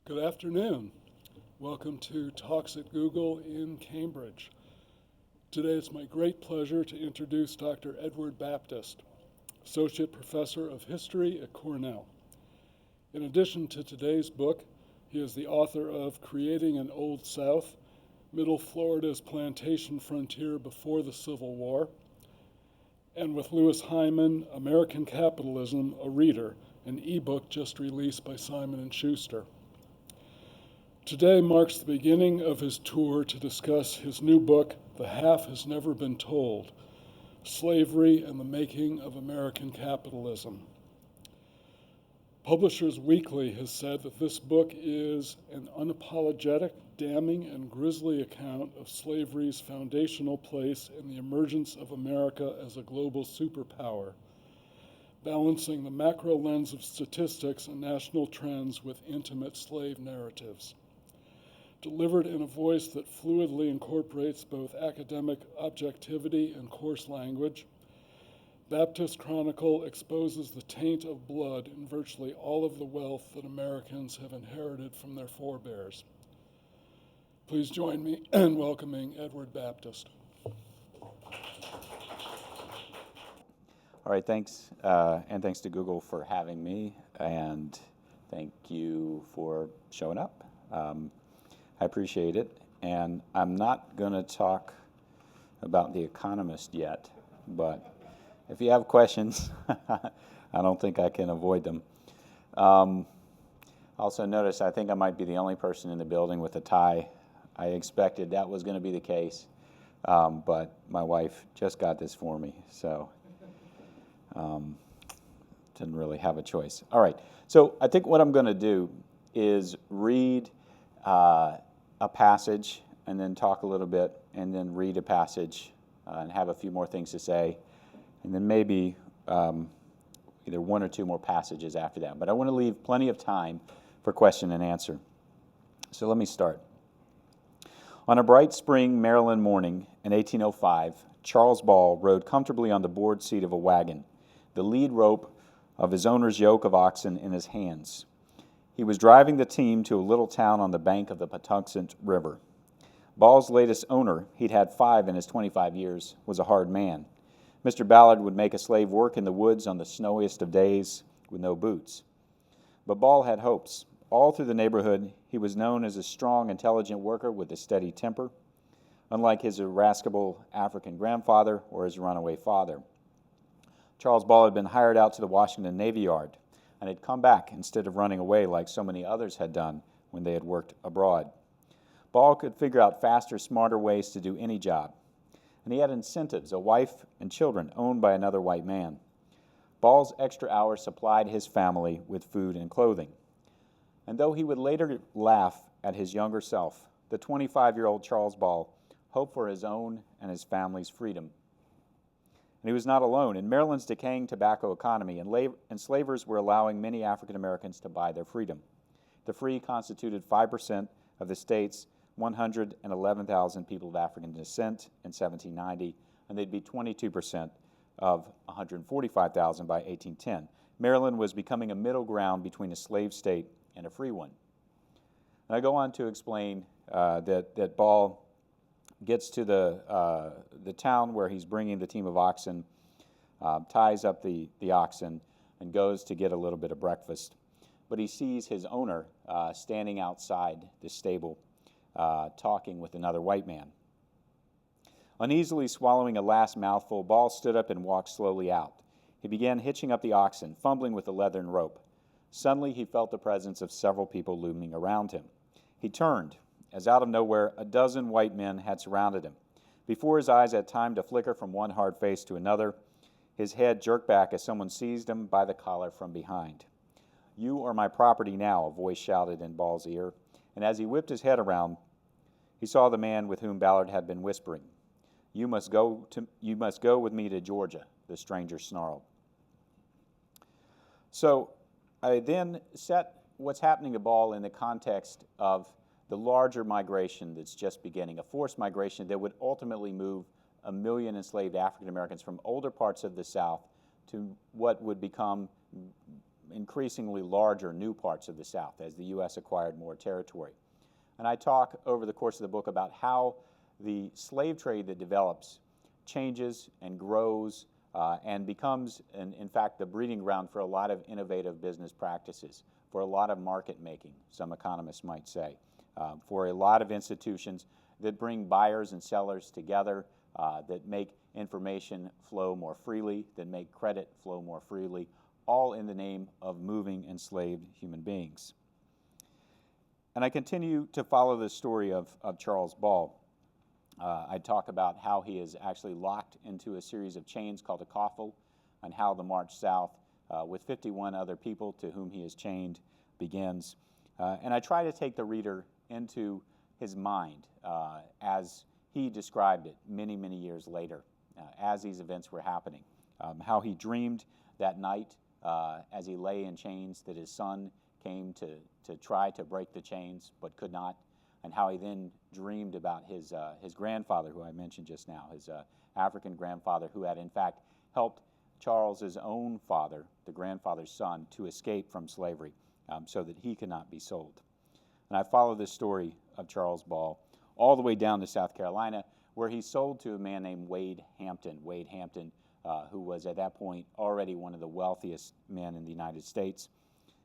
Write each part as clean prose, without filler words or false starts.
Good afternoon. Welcome to Talks at Google in Cambridge. Today it's my great pleasure to introduce Dr. Edward Baptist, Associate Professor of History at Cornell. In addition to today's book, he is the author of Creating an Old South, Middle Florida's Plantation Frontier Before the Civil War, and with Lewis Hyman, American Capitalism, a Reader, an ebook just released by Simon & Schuster. Today marks the beginning of his tour to discuss his new book, The Half Has Never Been Told: Slavery and the Making of American Capitalism. Publishers Weekly has said that this book is an unapologetic, damning, and grisly account of slavery's foundational place in the emergence of America as a global superpower, balancing the macro lens of statistics and national trends with intimate slave narratives. Delivered in a voice that fluidly incorporates both academic objectivity and coarse language, Baptist Chronicle exposes the taint of blood in virtually all of the wealth that Americans have inherited from their forebears. Please join me in welcoming Edward Baptist. All right, thanks, and thanks to Google for having me, and thank you for showing up. I appreciate it, and I'm not going to talk about The Economist yet, but if you have questions, I don't think I can avoid them. Also notice I think I might be the only person in the building with a tie. I expected that was going to be the case, but my wife just got this for me, so didn't really have a choice. All right, so I think what I'm going to do is read a passage and then talk a little bit and then read a passage and have a few more things to say, and then maybe either one or two more passages after that. But I want to leave plenty of time for question and answer. So let me start. On a bright spring Maryland morning in 1805, Charles Ball rode comfortably on the board seat of a wagon, the lead rope of his owner's yoke of oxen in his hands. He was driving the team to a little town on the bank of the Patuxent River. Ball's latest owner, he'd had 5 in his 25 years, was a hard man. Mr. Ballard would make a slave work in the woods on the snowiest of days with no boots. But Ball had hopes. All through the neighborhood, he was known as a strong, intelligent worker with a steady temper, unlike his irascible African grandfather or his runaway father. Charles Ball had been hired out to the Washington Navy Yard and had come back instead of running away like so many others had done when they had worked abroad. Ball could figure out faster, smarter ways to do any job, and he had incentives, a wife and children owned by another white man. Ball's extra hours supplied his family with food and clothing. And though he would later laugh at his younger self, the 25-year-old Charles Ball hoped for his own and his family's freedom. And he was not alone. In Maryland's decaying tobacco economy, enslavers were allowing many African Americans to buy their freedom. The free constituted 5% of the state's 111,000 people of African descent in 1790, and they'd be 22% of 145,000 by 1810. Maryland was becoming a middle ground between a slave state and a free one. And I go on to explain that Ball gets to the town where he's bringing the team of oxen, ties up the oxen, and goes to get a little bit of breakfast. But he sees his owner standing outside the stable talking with another white man. Uneasily swallowing a last mouthful, Ball stood up and walked slowly out. He began hitching up the oxen, fumbling with the leathern rope. Suddenly he felt the presence of several people looming around him. He turned, as out of nowhere, a dozen white men had surrounded him. Before his eyes had time to flicker from one hard face to another, his head jerked back as someone seized him by the collar from behind. "You are my property now," a voice shouted in Ball's ear, and as he whipped his head around, he saw the man with whom Ballard had been whispering. You must go with me to Georgia," the stranger snarled. So I then set what's happening to Ball in the context of the larger migration that's just beginning, a forced migration that would ultimately move 1 million enslaved African Americans from older parts of the South to what would become increasingly larger new parts of the South as the U.S. acquired more territory. And I talk over the course of the book about how the slave trade that develops changes and grows and becomes, in fact, the breeding ground for a lot of innovative business practices, for a lot of market making, some economists might say, for a lot of institutions that bring buyers and sellers together, that make information flow more freely, that make credit flow more freely, all in the name of moving enslaved human beings. And I continue to follow the story of Charles Ball. I talk about how he is actually locked into a series of chains called a coffle, and how the march south with 51 other people to whom he is chained begins. And I try to take the reader into his mind as he described it many, many years later, as these events were happening. How he dreamed that night as he lay in chains that his son came to try to break the chains but could not, and how he then dreamed about his grandfather, who I mentioned just now, his African grandfather, who had in fact helped Charles's own father, the grandfather's son, to escape from slavery so that he could not be sold. And I follow this story of Charles Ball all the way down to South Carolina, where he's sold to a man named Wade Hampton. Wade Hampton, who was at that point already one of the wealthiest men in the United States.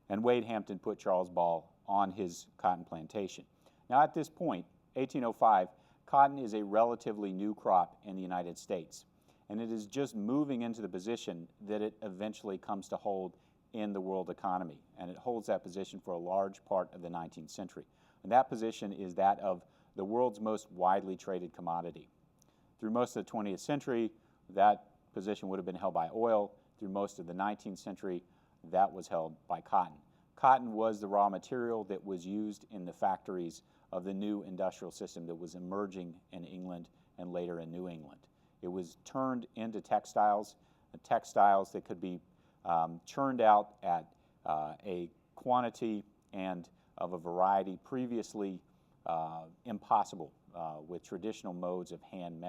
And Wade Hampton put Charles Ball on his cotton plantation. Now at this point, 1805, cotton is a relatively new crop in the United States, and it is just moving into the position that it eventually comes to hold in the world economy, and it holds that position for a large part of the 19th century. And that position is that of the world's most widely traded commodity. Through most of the 20th century, that position would have been held by oil. Through most of the 19th century, that was held by cotton. Cotton was the raw material that was used in the factories of the new industrial system that was emerging in England and later in New England. It was turned into textiles that could be churned out at a quantity and of a variety previously impossible with traditional modes of hand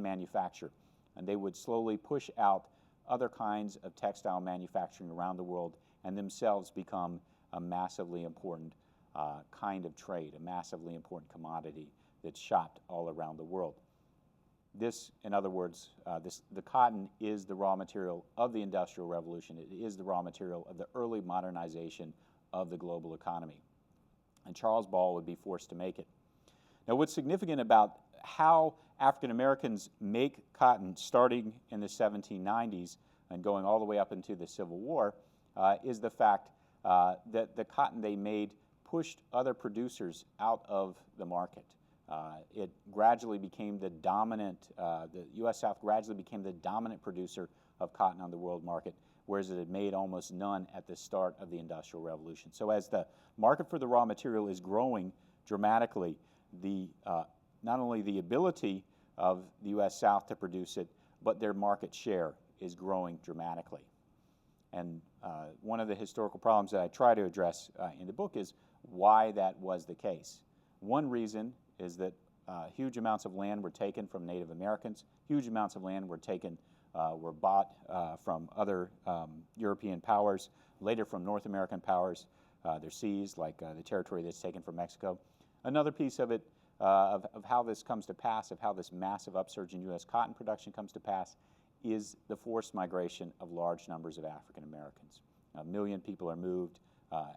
manufacture. And they would slowly push out other kinds of textile manufacturing around the world and themselves become a massively important kind of trade, a massively important commodity that's shopped all around the world. This, in other words, the cotton is the raw material of the Industrial Revolution. It is the raw material of the early modernization of the global economy. And Charles Ball would be forced to make it. Now, what's significant about how African Americans make cotton starting in the 1790s and going all the way up into the Civil War is the fact that the cotton they made pushed other producers out of the market. It gradually became the dominant, the U.S. South gradually became the dominant producer of cotton on the world market, whereas it had made almost none at the start of the Industrial Revolution. So as the market for the raw material is growing dramatically, not only the ability of the U.S. South to produce it, but their market share is growing dramatically. And one of the historical problems that I try to address in the book is why that was the case. One reason is that huge amounts of land were taken from Native Americans, huge amounts of land were bought from other European powers, later from North American powers. They're seized, like the territory that's taken from Mexico. Another piece of it, of how this comes to pass, of how this massive upsurge in U.S. cotton production comes to pass, is the forced migration of large numbers of African Americans. 1 million people are moved,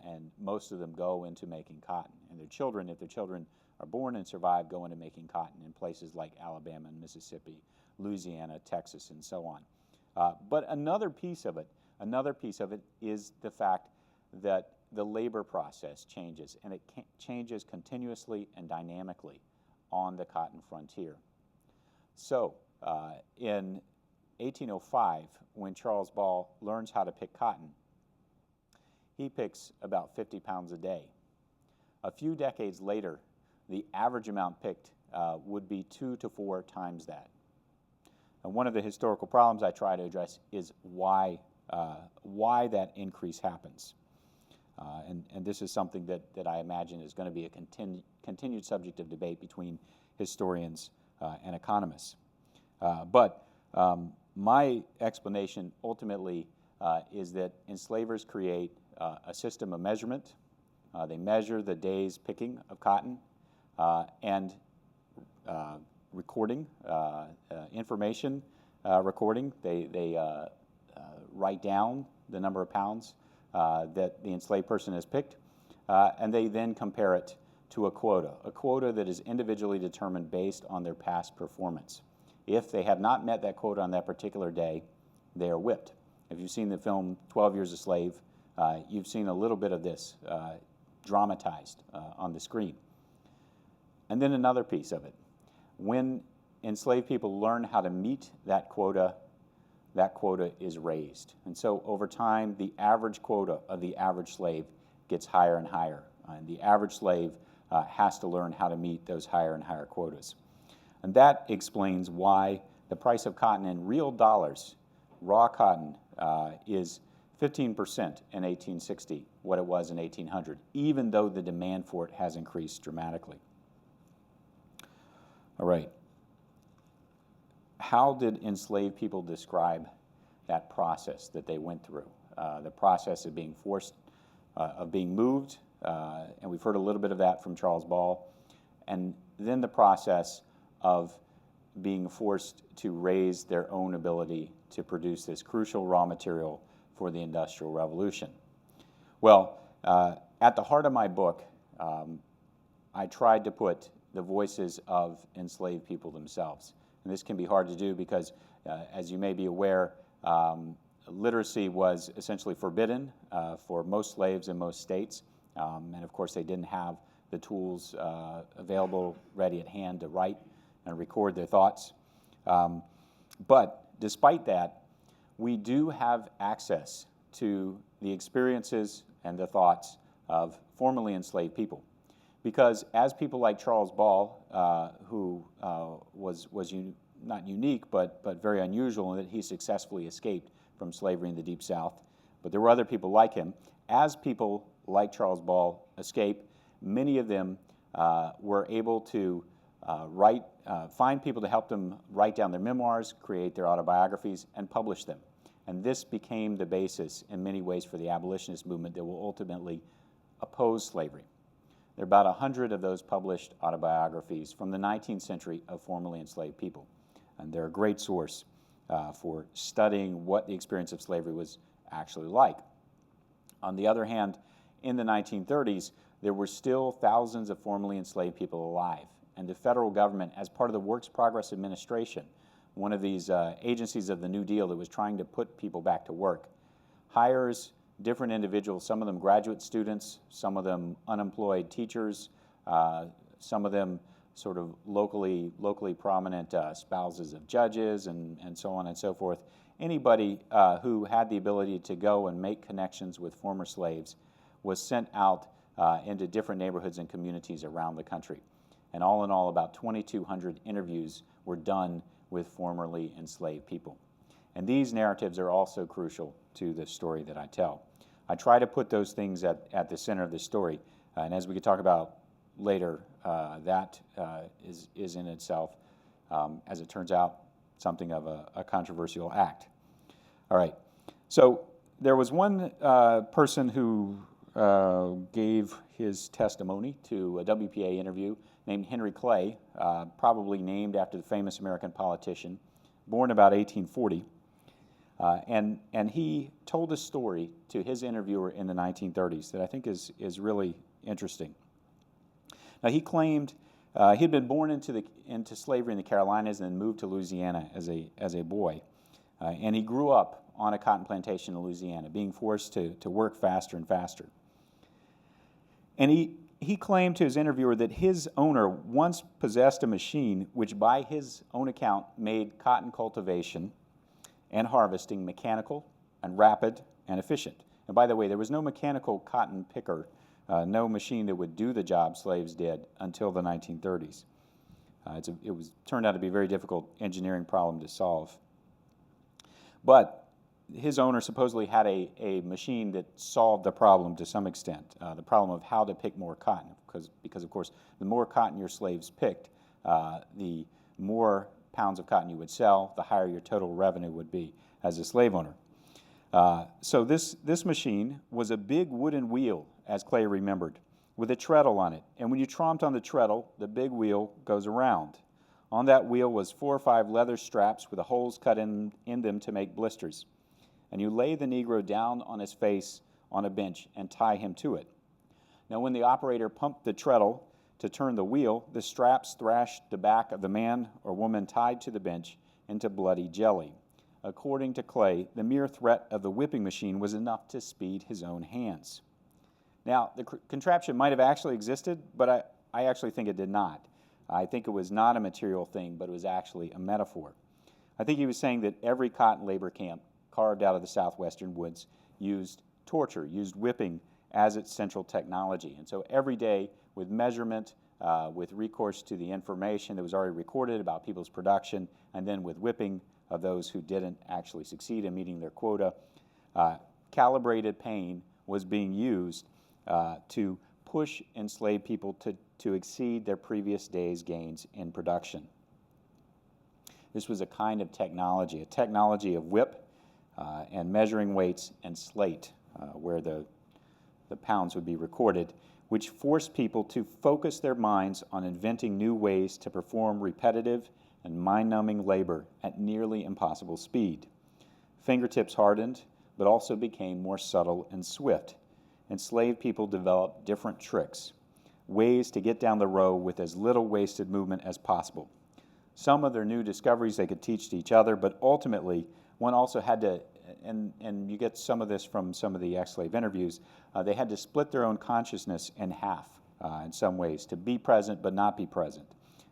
and most of them go into making cotton. And their children, if their children are born and survive, go into making cotton in places like Alabama and Mississippi, Louisiana, Texas, and so on. But another piece of it is the fact that the labor process changes, and it changes continuously and dynamically on the cotton frontier. So in 1805, when Charles Ball learns how to pick cotton, he picks about 50 pounds a day. A few decades later, the average amount picked would be 2 to 4 times that. And one of the historical problems I try to address is why that increase happens. And this is something that I imagine is going to be a continued subject of debate between historians and economists. But my explanation ultimately is that enslavers create a system of measurement. They measure the day's picking of cotton and recording, information recording. They write down the number of pounds that the enslaved person has picked, and they then compare it to a quota that is individually determined based on their past performance. If they have not met that quota on that particular day, they are whipped. If you've seen the film 12 Years a Slave, you've seen a little bit of this dramatized on the screen. And then another piece of it. When enslaved people learn how to meet that quota is raised. And so over time, the average quota of the average slave gets higher and higher. And the average slave has to learn how to meet those higher and higher quotas. And that explains why the price of cotton in real dollars, raw cotton, is 15% in 1860, what it was in 1800, even though the demand for it has increased dramatically. All right. How did enslaved people describe that process that they went through? The process of being forced, of being moved, and we've heard a little bit of that from Charles Ball, and then the process of being forced to raise their own ability to produce this crucial raw material for the Industrial Revolution. Well, at the heart of my book, I tried to put the voices of enslaved people themselves. And this can be hard to do because, as you may be aware, literacy was essentially forbidden for most slaves in most states. And of course, they didn't have the tools available ready at hand to write and record their thoughts. But despite that, we do have access to the experiences and the thoughts of formerly enslaved people. Because as people like Charles Ball, who was not unique, but very unusual in that he successfully escaped from slavery in the Deep South, but there were other people like him. As people like Charles Ball escape, many of them were able to find people to help them write down their memoirs, create their autobiographies, and publish them. And this became the basis in many ways for the abolitionist movement that will ultimately oppose slavery. There are about 100 of those published autobiographies from the 19th century of formerly enslaved people. And they're a great source for studying what the experience of slavery was actually like. On the other hand, in the 1930s, there were still thousands of formerly enslaved people alive. And the federal government, as part of the Works Progress Administration, one of these agencies of the New Deal that was trying to put people back to work, hires different individuals, some of them graduate students, some of them unemployed teachers, some of them sort of locally prominent spouses of judges, and so on and so forth. Anybody who had the ability to go and make connections with former slaves was sent out into different neighborhoods and communities around the country. And all in all, about 2,200 interviews were done with formerly enslaved people. And these narratives are also crucial to the story that I tell. I try to put those things at the center of the story, and as we could talk about later, that is in itself, as it turns out, something of a controversial act. All right, so there was one person who gave his testimony to a WPA interview named Henry Clay, probably named after the famous American politician, born about 1840. And he told a story to his interviewer in the 1930s that I think is really interesting. Now, he claimed he had been born into slavery in the Carolinas and then moved to Louisiana as a boy. And he grew up on a cotton plantation in Louisiana, being forced to work faster and faster. And he claimed to his interviewer that his owner once possessed a machine which, by his own account, made cotton cultivation and harvesting mechanical and rapid and efficient. And by the way, there was no mechanical cotton picker, no machine that would do the job slaves did until the 1930s. It turned out to be a very difficult engineering problem to solve. But his owner supposedly had a machine that solved the problem to some extent, the problem of how to pick more cotton, because of course, the more cotton your slaves picked, the more pounds of cotton you would sell, the higher your total revenue would be as a slave owner. So this machine was a big wooden wheel, as Clay remembered, with a treadle on it. And when you tromped on the treadle, the big wheel goes around. On that wheel was 4 or 5 leather straps with the holes cut in them to make blisters. And you lay the Negro down on his face on a bench and tie him to it. Now, when the operator pumped the treadle to turn the wheel, the straps thrashed the back of the man or woman tied to the bench into bloody jelly. According to Clay, the mere threat of the whipping machine was enough to speed his own hands. Now, the contraption might have actually existed, but I actually think it did not. I think it was not a material thing, but it was actually a metaphor. I think he was saying that every cotton labor camp carved out of the southwestern woods used torture, used whipping as its central technology. And so every day, with measurement, with recourse to the information that was already recorded about people's production, and then with whipping of those who didn't actually succeed in meeting their quota, calibrated pain was being used to push enslaved people to exceed their previous day's gains in production. This was a kind of technology, a technology of whip and measuring weights and slate, where the pounds would be recorded, which forced people to focus their minds on inventing new ways to perform repetitive and mind-numbing labor at nearly impossible speed. Fingertips hardened, but also became more subtle and swift. Enslaved people developed different tricks, ways to get down the row with as little wasted movement as possible. Some of their new discoveries they could teach to each other, but ultimately one also had to, and you get some of this from some of the ex-slave interviews, they had to split their own consciousness in half in some ways, to be present but not be present,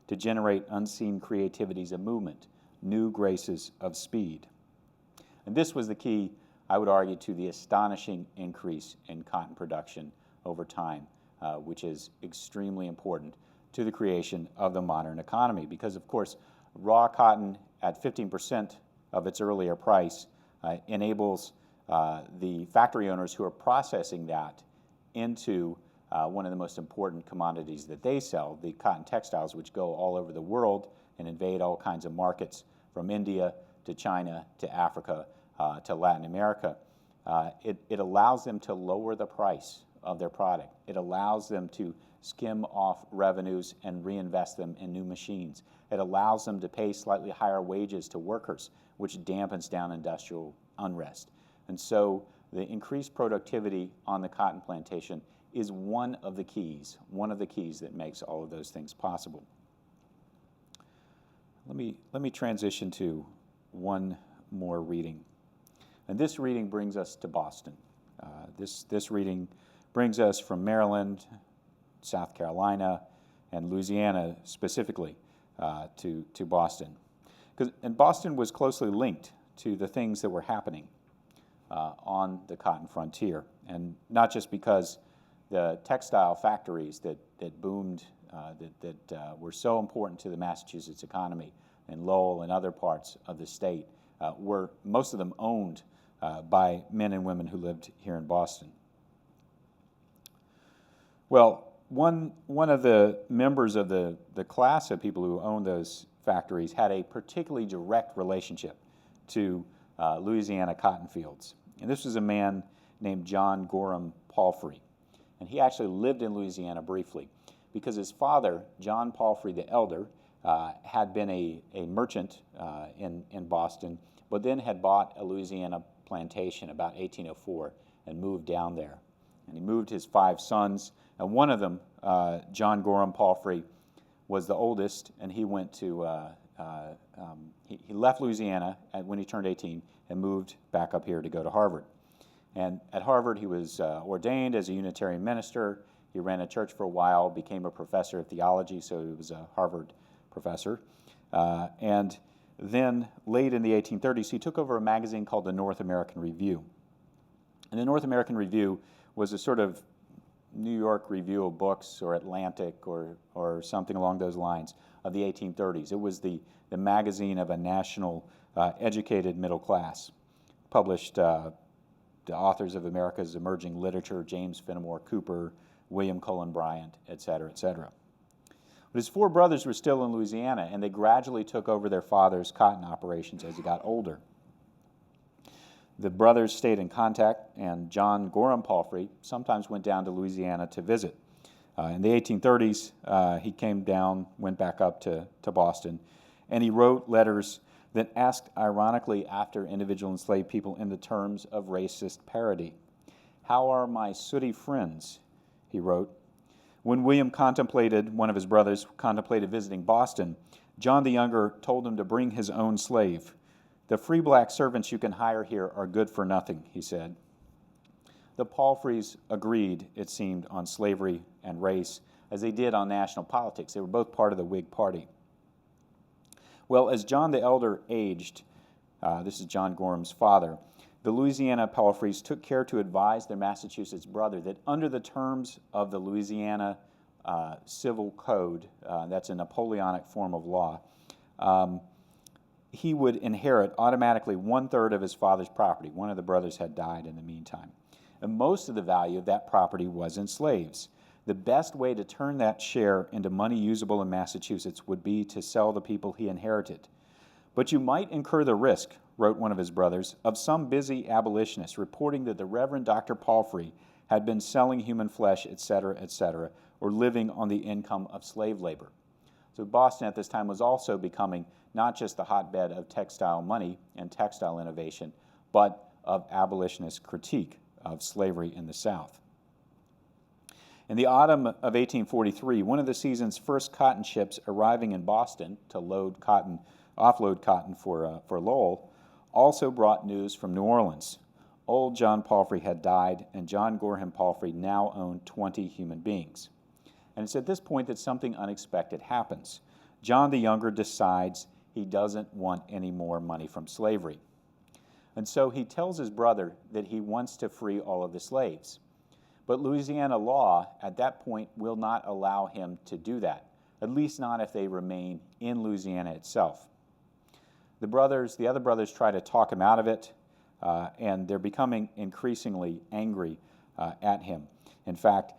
to generate unseen creativities of movement, new graces of speed. And this was the key, I would argue, to the astonishing increase in cotton production over time, which is extremely important to the creation of the modern economy. Because, of course, raw cotton at 15% of its earlier price enables the factory owners who are processing that into one of the most important commodities that they sell, the cotton textiles, which go all over the world and invade all kinds of markets, from India to China to Africa to Latin America. It allows them to lower the price of their product. It allows them to skim off revenues and reinvest them in new machines. It allows them to pay slightly higher wages to workers, which dampens down industrial unrest. And so the increased productivity on the cotton plantation is one of the keys that makes all of those things possible. Let me transition to one more reading. And this reading brings us to Boston. This reading brings us from Maryland, South Carolina, and Louisiana specifically to Boston. And Boston was closely linked to the things that were happening on the cotton frontier. And not just because the textile factories that boomed, that were so important to the Massachusetts economy, and Lowell and other parts of the state, were most of them owned by men and women who lived here in Boston. Well, one of the members of the class of people who owned those factories had a particularly direct relationship to Louisiana cotton fields. And this was a man named John Gorham Palfrey. And he actually lived in Louisiana briefly because his father, John Palfrey the Elder, had been a merchant in Boston, but then had bought a Louisiana plantation about 1804 and moved down there. And he moved his 5 sons, and one of them, John Gorham Palfrey, was the oldest, and he went to, he left Louisiana when he turned 18 and moved back up here to go to Harvard. And at Harvard, he was ordained as a Unitarian minister. He ran a church for a while, became a professor of theology, so he was a Harvard professor. And then, late in the 1830s, he took over a magazine called the North American Review. And the North American Review was a sort of New York Review of Books or Atlantic or something along those lines of the 1830s. It was the magazine of a national educated middle class. Published the authors of America's emerging literature, James Fenimore Cooper, William Cullen Bryant, et cetera, et cetera. But his 4 brothers were still in Louisiana, and they gradually took over their father's cotton operations as he got older. The brothers stayed in contact, and John Gorham Palfrey sometimes went down to Louisiana to visit. In the 1830s, he came down, went back up to Boston, and he wrote letters that asked ironically after individual enslaved people in the terms of racist parody. "How are my sooty friends?" he wrote. When William one of his brothers, contemplated visiting Boston, John the Younger told him to bring his own slave. "The free black servants you can hire here are good for nothing," he said. The Palfreys agreed, it seemed, on slavery and race, as they did on national politics. They were both part of the Whig Party. Well, as John the Elder aged, this is John Gorham's father, the Louisiana Palfreys took care to advise their Massachusetts brother that under the terms of the Louisiana Civil Code, that's a Napoleonic form of law, he would inherit automatically 1/3 of his father's property. One of the brothers had died in the meantime. And most of the value of that property was in slaves. The best way to turn that share into money usable in Massachusetts would be to sell the people he inherited. "But you might incur the risk," wrote one of his brothers, "of some busy abolitionist reporting that the Reverend Dr. Palfrey had been selling human flesh, etc., or living on the income of slave labor." So Boston at this time was also becoming not just the hotbed of textile money and textile innovation, but of abolitionist critique of slavery in the South. In the autumn of 1843, one of the season's first cotton ships arriving in Boston to offload cotton for Lowell, also brought news from New Orleans. Old John Palfrey had died, and John Gorham Palfrey now owned 20 human beings. And it's at this point that something unexpected happens. John the Younger decides he doesn't want any more money from slavery. And so he tells his brother that he wants to free all of the slaves. But Louisiana law at that point will not allow him to do that, at least not if they remain in Louisiana itself. The other brothers try to talk him out of it, and they're becoming increasingly angry at him. In fact,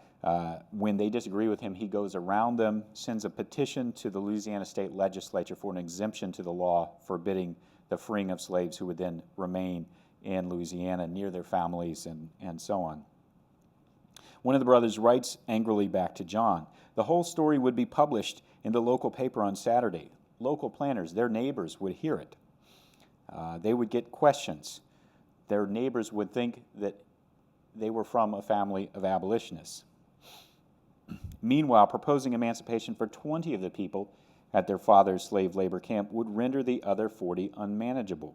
when they disagree with him, he goes around them, sends a petition to the Louisiana state legislature for an exemption to the law forbidding the freeing of slaves who would then remain in Louisiana near their families and so on. One of the brothers writes angrily back to John. The whole story would be published in the local paper on Saturday. Local planters, their neighbors, would hear it. They would get questions. Their neighbors would think that they were from a family of abolitionists. Meanwhile, proposing emancipation for 20 of the people at their father's slave labor camp would render the other 40 unmanageable.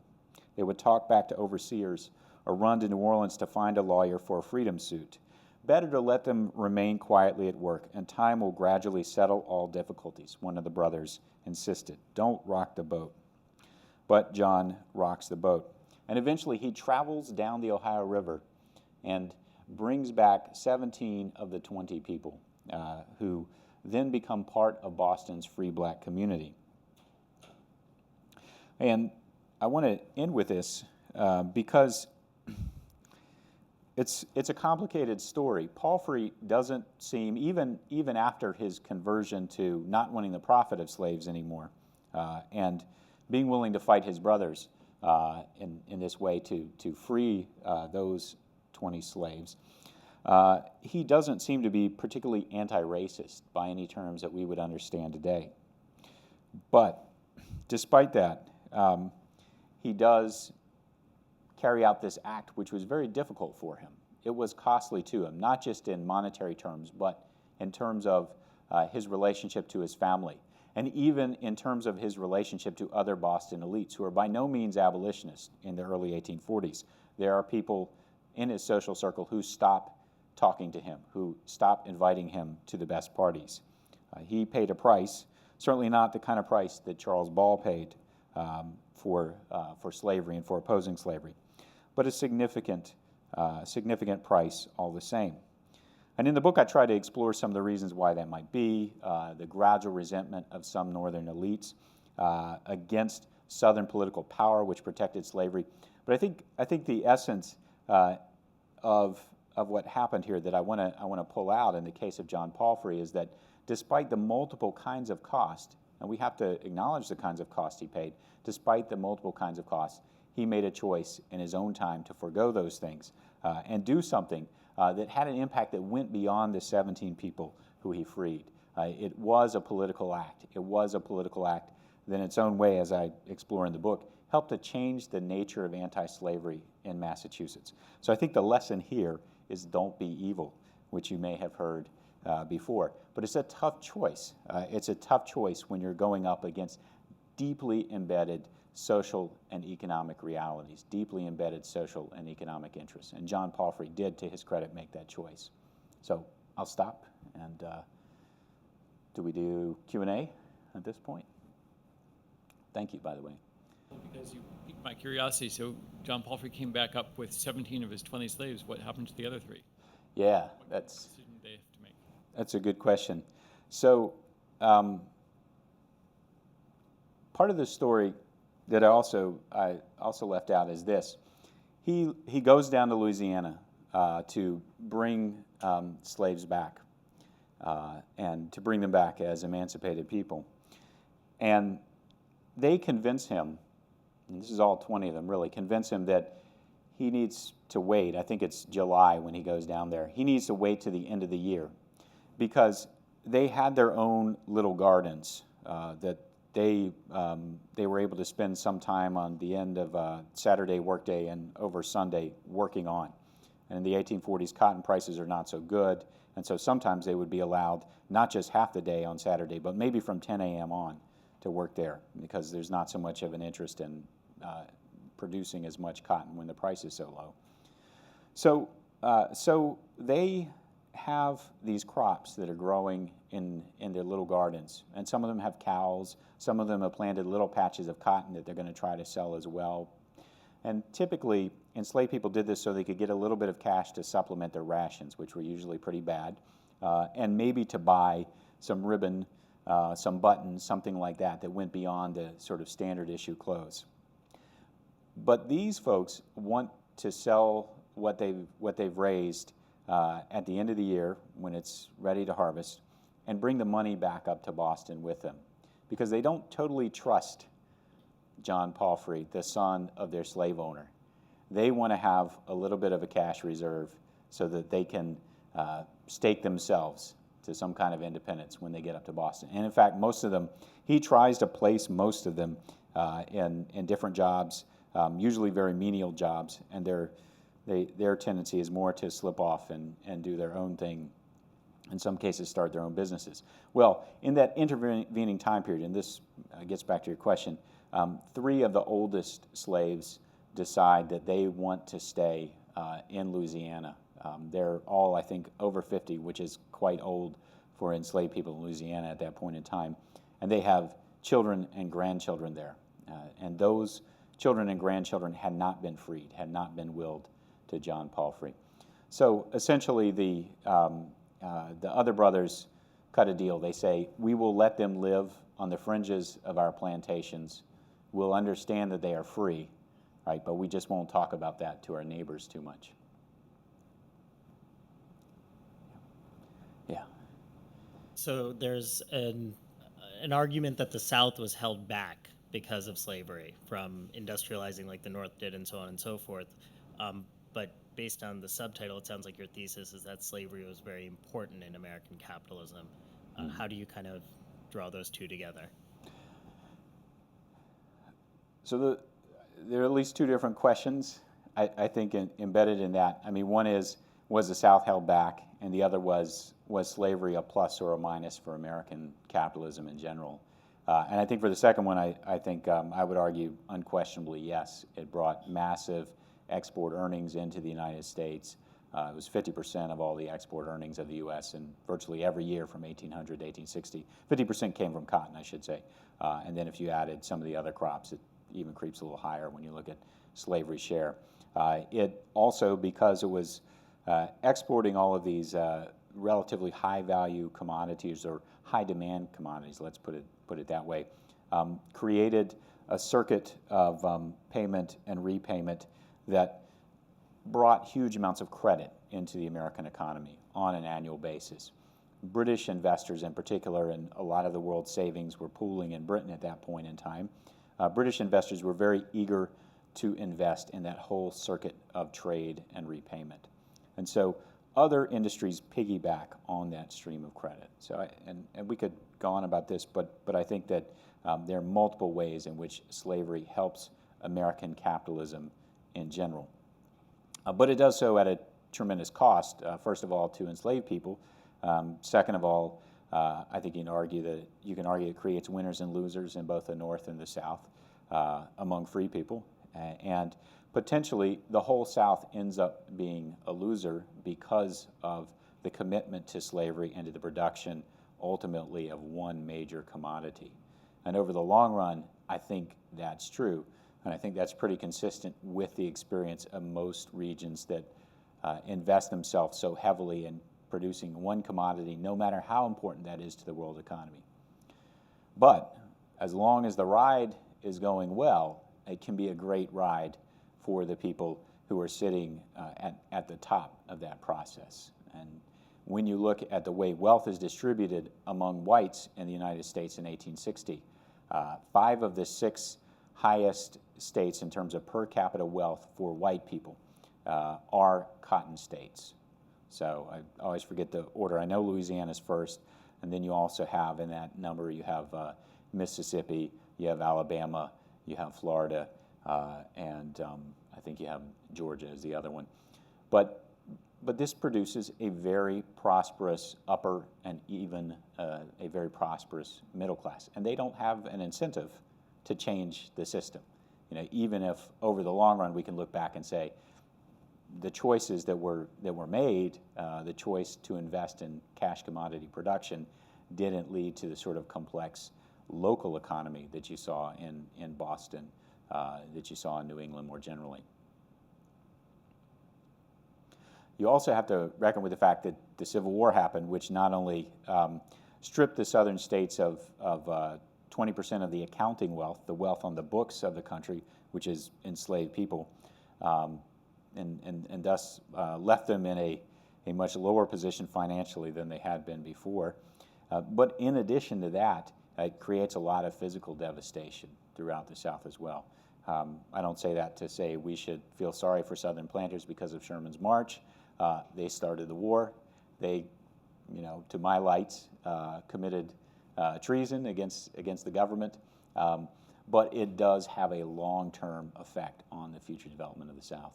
They would talk back to overseers or run to New Orleans to find a lawyer for a freedom suit. Better to let them remain quietly at work, and time will gradually settle all difficulties, one of the brothers insisted. Don't rock the boat. But John rocks the boat. And eventually he travels down the Ohio River and brings back 17 of the 20 people who then become part of Boston's free black community. And I want to end with this because it's a complicated story. Palfrey doesn't seem, even after his conversion to not wanting the profit of slaves anymore and being willing to fight his brothers in this way to free those 20 slaves, he doesn't seem to be particularly anti-racist by any terms that we would understand today. But despite that, he does carry out this act, which was very difficult for him. It was costly to him, not just in monetary terms, but in terms of his relationship to his family, and even in terms of his relationship to other Boston elites who are by no means abolitionists in the early 1840s. There are people in his social circle who stop talking to him, who stop inviting him to the best parties. He paid a price, certainly not the kind of price that Charles Ball paid for slavery and for opposing slavery, but a significant price all the same. And in the book, I try to explore some of the reasons why that might be, the gradual resentment of some northern elites against southern political power, which protected slavery. But I think the essence of what happened here that I want to pull out in the case of John Palfrey is that despite the multiple kinds of cost, and we have to acknowledge the kinds of cost he paid, despite the multiple kinds of costs, he made a choice in his own time to forego those things and do something that had an impact that went beyond the 17 people who he freed. It was a political act. It was a political act that in its own way, as I explore in the book, helped to change the nature of anti-slavery in Massachusetts. So I think the lesson here is don't be evil, which you may have heard before. But it's a tough choice. It's a tough choice when you're going up against deeply embedded social and economic realities, deeply embedded social and economic interests. And John Palfrey did, to his credit, make that choice. So I'll stop. And do we do Q&A at this point? Thank you, by the way. Because you piqued my curiosity, so John Palfrey came back up with 17 of his 20 slaves. What happened to the other 3? Yeah, What decision did they have to make? that's a good question. So part of the story that I also left out is this. He goes down to Louisiana to bring slaves back and to bring them back as emancipated people. And they convince him, and this is all 20 of them really, convince him that he needs to wait. I think it's July when he goes down there. He needs to wait to the end of the year because they had their own little gardens that they were able to spend some time on the end of Saturday workday and over Sunday working on. And in the 1840s, cotton prices are not so good, and so sometimes they would be allowed not just half the day on Saturday, but maybe from 10 a.m. on to work there because there's not so much of an interest in producing as much cotton when the price is so low. So they have these crops that are growing in their little gardens, and some of them have cows, some of them have planted little patches of cotton that they're going to try to sell as well. And typically, enslaved people did this so they could get a little bit of cash to supplement their rations, which were usually pretty bad, and maybe to buy some ribbon, some buttons, something like that that went beyond the sort of standard issue clothes. But these folks want to sell what they've raised at the end of the year when it's ready to harvest and bring the money back up to Boston with them because they don't totally trust John Palfrey, the son of their slave owner. They want to have a little bit of a cash reserve so that they can stake themselves to some kind of independence when they get up to Boston. And in fact, most of them, he tries to place most of them in different jobs, usually very menial jobs, and their tendency is more to slip off and do their own thing, in some cases start their own businesses. Well, in that intervening time period, and this gets back to your question, 3 of the oldest slaves decide that they want to stay in Louisiana. They're all, I think, over 50, which is quite old for enslaved people in Louisiana at that point in time. And they have children and grandchildren there. And those children and grandchildren had not been freed, had not been willed to John Palfrey. So essentially the other brothers cut a deal. They say, we will let them live on the fringes of our plantations. We'll understand that they are free, right? But we just won't talk about that to our neighbors too much. Yeah. So there's an argument that the South was held back because of slavery from industrializing like the North did and so on and so forth. But based on the subtitle, it sounds like your thesis is that slavery was very important in American capitalism. How do you kind of draw those two together? So there are at least 2 different questions, I think, embedded in that. I mean, one is, was the South held back? And the other was slavery a plus or a minus for American capitalism in general? And I think for the second one, I think I would argue unquestionably yes. It brought massive export earnings into the United States. It was 50% of all the export earnings of the U.S. and virtually every year from 1800 to 1860. 50% came from cotton, I should say. And then if you added some of the other crops, it even creeps a little higher when you look at slavery's share. It also, because it was exporting all of these relatively high-value commodities or high-demand commodities, let's put it that way, created a circuit of payment and repayment that brought huge amounts of credit into the American economy on an annual basis. British investors in particular, and a lot of the world's savings were pooling in Britain at that point in time. British investors were very eager to invest in that whole circuit of trade and repayment. And so other industries piggyback on that stream of credit. So, and we could go on about this, but I think that there are multiple ways in which slavery helps American capitalism in general. But it does so at a tremendous cost, first of all, to enslaved people. Second of all, I think you can argue it creates winners and losers in both the North and the South among free people. And potentially the whole South ends up being a loser because of the commitment to slavery and to the production, ultimately, of one major commodity. And over the long run, I think that's true. And I think that's pretty consistent with the experience of most regions that invest themselves so heavily in producing one commodity, no matter how important that is to the world economy. But as long as the ride is going well, it can be a great ride for the people who are sitting at the top of that process. And when you look at the way wealth is distributed among whites in the United States in 1860, 5 of the 6 highest states in terms of per capita wealth for white people are cotton states. So I always forget the order. I know Louisiana's first, and then you also have in that number, you have Mississippi, you have Alabama, you have Florida, and I think you have Georgia as the other one. But this produces a very prosperous upper and even a very prosperous middle class. And they don't have an incentive to change the system. You know, even if over the long run we can look back and say the choices that were made, the choice to invest in cash commodity production didn't lead to the sort of complex local economy that you saw in Boston, that you saw in New England more generally. You also have to reckon with the fact that the Civil War happened, which not only stripped the southern states of 20% of the accounting wealth, the wealth on the books of the country, which is enslaved people, and thus left them in a much lower position financially than they had been before. But in addition to that, it creates a lot of physical devastation throughout the South as well. I don't say that to say we should feel sorry for Southern planters because of Sherman's march. They started the war. They, to my lights, committed treason against the government. But it does have a long-term effect on the future development of the South.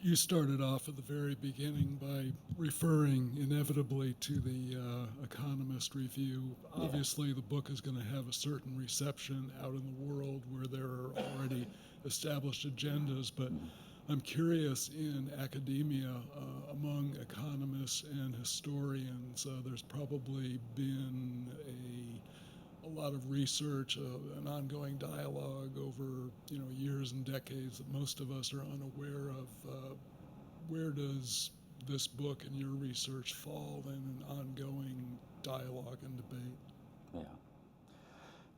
You started off at the very beginning by referring inevitably to the Economist Review. Yeah. Obviously, the book is going to have a certain reception out in the world where there are already established agendas, but I'm curious in academia, among economists and historians, there's probably been a lot of research, an ongoing dialogue over years and decades that most of us are unaware of. Where does this book and your research fall in an ongoing dialogue and debate? Yeah.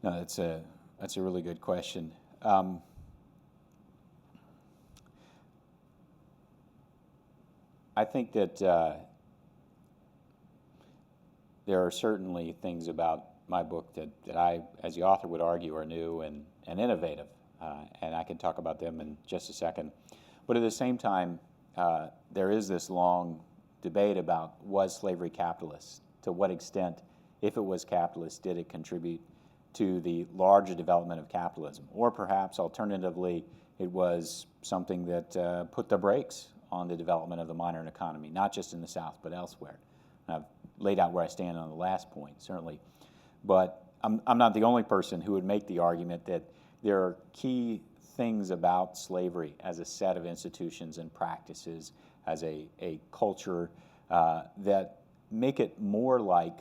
No, that's a really good question. I think that there are certainly things about my book that I, as the author, would argue are new and innovative, and I can talk about them in just a second. But at the same time, there is this long debate about, was slavery capitalist? To what extent, if it was capitalist, did it contribute to the larger development of capitalism? Or perhaps, alternatively, it was something that put the brakes on the development of the modern economy, not just in the South, but elsewhere. And I've laid out where I stand on the last point, certainly. But I'm not the only person who would make the argument that there are key things about slavery as a set of institutions and practices, as a culture that make it more like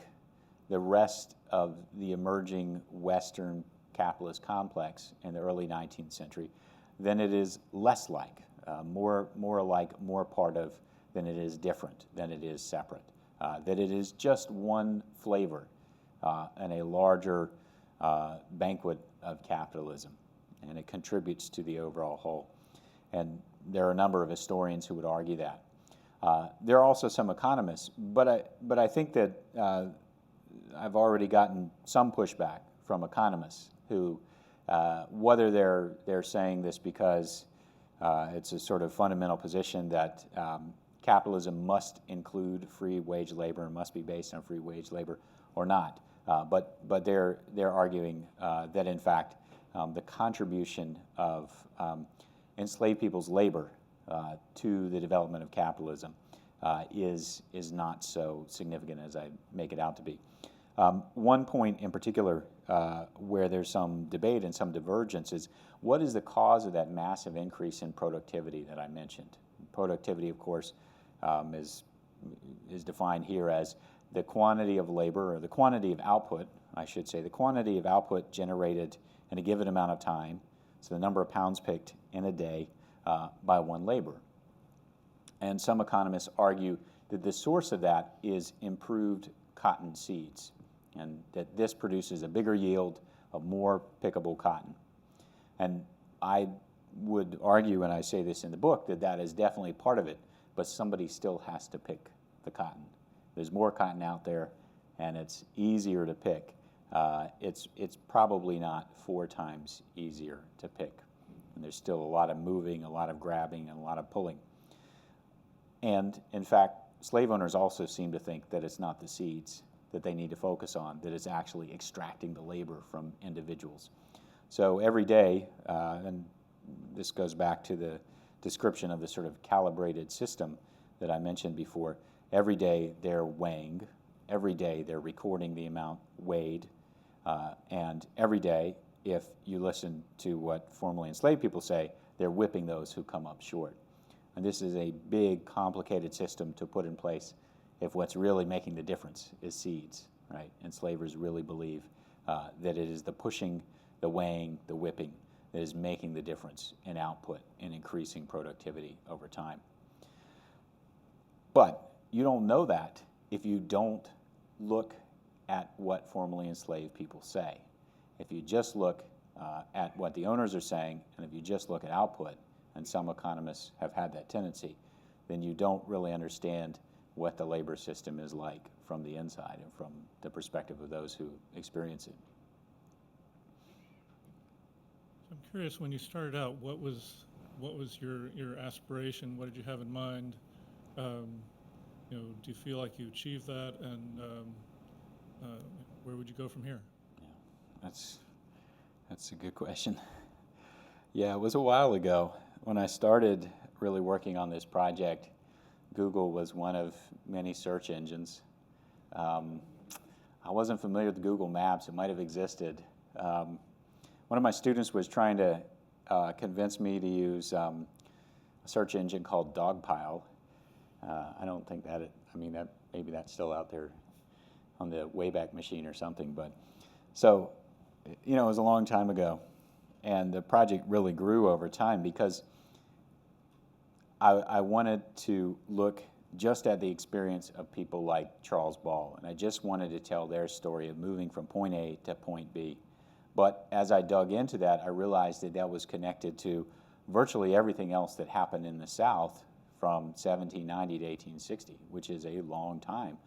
the rest of the emerging Western capitalist complex in the early 19th century than it is less like, more alike, more part of than it is different, than it is separate, that it is just one flavor and a larger banquet of capitalism, and it contributes to the overall whole. And there are a number of historians who would argue that. There are also some economists, but I think that I've already gotten some pushback from economists who whether they're saying this because it's a sort of fundamental position that capitalism must include free wage labor and must be based on free wage labor or not. But they're arguing that in fact the contribution of enslaved people's labor to the development of capitalism is not so significant as I make it out to be. One point in particular where there's some debate and some divergence is what is the cause of that massive increase in productivity that I mentioned? Productivity, of course, is defined here as the quantity of labor, or the quantity of output, I should say, the quantity of output generated in a given amount of time, so the number of pounds picked in a day by one laborer. And some economists argue that the source of that is improved cotton seeds, and that this produces a bigger yield of more pickable cotton. And I would argue, and I say this in the book, that that is definitely part of it, but somebody still has to pick the cotton. There's more cotton out there, and it's easier to pick. It's probably not 4 times easier to pick. And there's still a lot of moving, a lot of grabbing, and a lot of pulling. And in fact, slave owners also seem to think that it's not the seeds that they need to focus on, that it's actually extracting the labor from individuals. So every day, and this goes back to the description of the sort of calibrated system that I mentioned before, every day they're weighing, every day they're recording the amount weighed, and every day, if you listen to what formerly enslaved people say, they're whipping those who come up short. And this is a big, complicated system to put in place if what's really making the difference is seeds, right? Enslavers really believe that it is the pushing, the weighing, the whipping that is making the difference in output and increasing productivity over time. But you don't know that if you don't look at what formerly enslaved people say. If you just look at what the owners are saying, and if you just look at output, and some economists have had that tendency, then you don't really understand what the labor system is like from the inside and from the perspective of those who experience it. I'm curious, when you started out, what was your aspiration? What did you have in mind? Do you feel like you achieved that, and where would you go from here? Yeah, that's a good question. Yeah, it was a while ago when I started really working on this project. Google was one of many search engines. I wasn't familiar with Google Maps. It might have existed. One of my students was trying to convince me to use a search engine called Dogpile. I don't think that maybe that's still out there on the Wayback Machine or something. But so, it was a long time ago, and the project really grew over time because I wanted to look just at the experience of people like Charles Ball, and I just wanted to tell their story of moving from point A to point B. But as I dug into that, I realized that that was connected to virtually everything else that happened in the South from 1790 to 1860, which is a long time.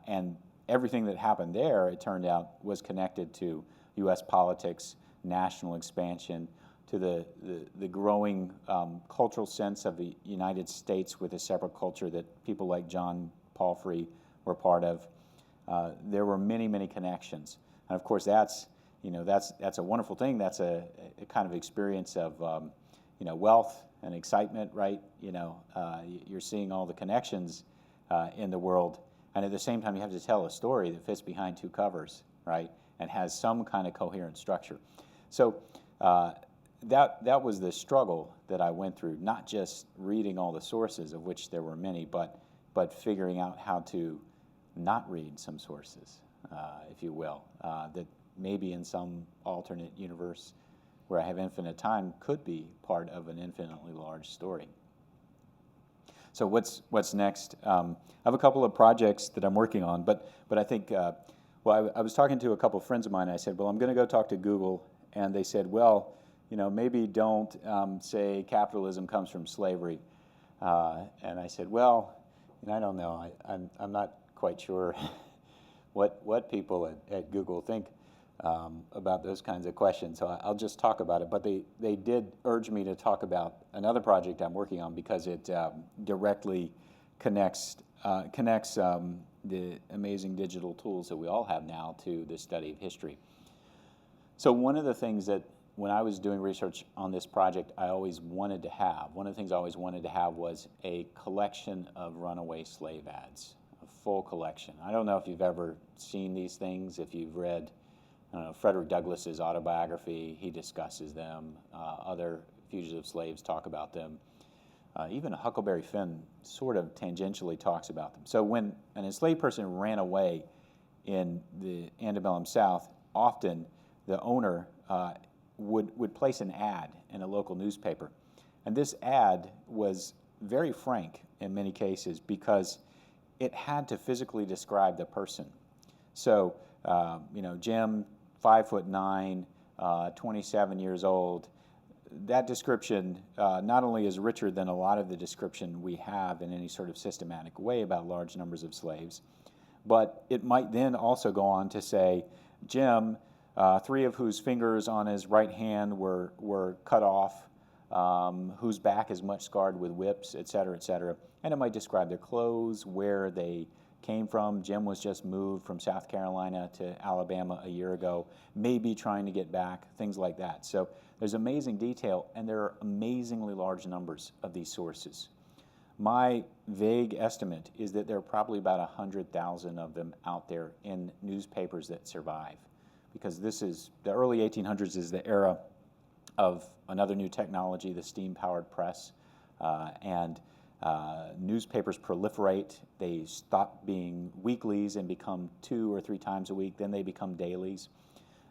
And everything that happened there, it turned out, was connected to U.S. politics, national expansion, to the growing cultural sense of the United States with a separate culture that people like John Palfrey were part of. There were many, many connections. And of course, that's a wonderful thing. That's a kind of experience of wealth and excitement, right? You're seeing all the connections in the world, and at the same time, you have to tell a story that fits behind 2 covers, right, and has some kind of coherent structure. So that was the struggle that I went through, not just reading all the sources, of which there were many, but figuring out how to not read some sources, if you will, that maybe in some alternate universe where I have infinite time could be part of an infinitely large story. So what's next? I have a couple of projects that I'm working on, but I think, I was talking to a couple of friends of mine. I said, well, I'm going to go talk to Google, and they said, well, maybe don't say capitalism comes from slavery. And I said, well, I don't know. I'm not quite sure what people at Google think. about those kinds of questions, so I'll just talk about it. But they did urge me to talk about another project I'm working on because it directly connects the amazing digital tools that we all have now to the study of history. So one of the things that when I was doing research on this project, one of the things I always wanted to have was a collection of runaway slave ads, a full collection. I don't know if you've ever seen these things, if you've read Frederick Douglass's autobiography, he discusses them. Other fugitive slaves talk about them. Even Huckleberry Finn sort of tangentially talks about them. So when an enslaved person ran away in the antebellum South, often the owner would place an ad in a local newspaper. And this ad was very frank in many cases because it had to physically describe the person. So, Jim, 5'9", 27 years old, that description not only is richer than a lot of the description we have in any sort of systematic way about large numbers of slaves, but it might then also go on to say, Jim, 3 of whose fingers on his right hand were cut off, whose back is much scarred with whips, et cetera, and it might describe their clothes, where they came from. Jim was just moved from South Carolina to Alabama a year ago, maybe trying to get back, things like that. So there's amazing detail, and there are amazingly large numbers of these sources. My vague estimate is that there are probably about 100,000 of them out there in newspapers that survive, because the early 1800s is the era of another new technology, the steam-powered press, and newspapers proliferate. They stop being weeklies and become 2 or 3 times a week. Then they become dailies.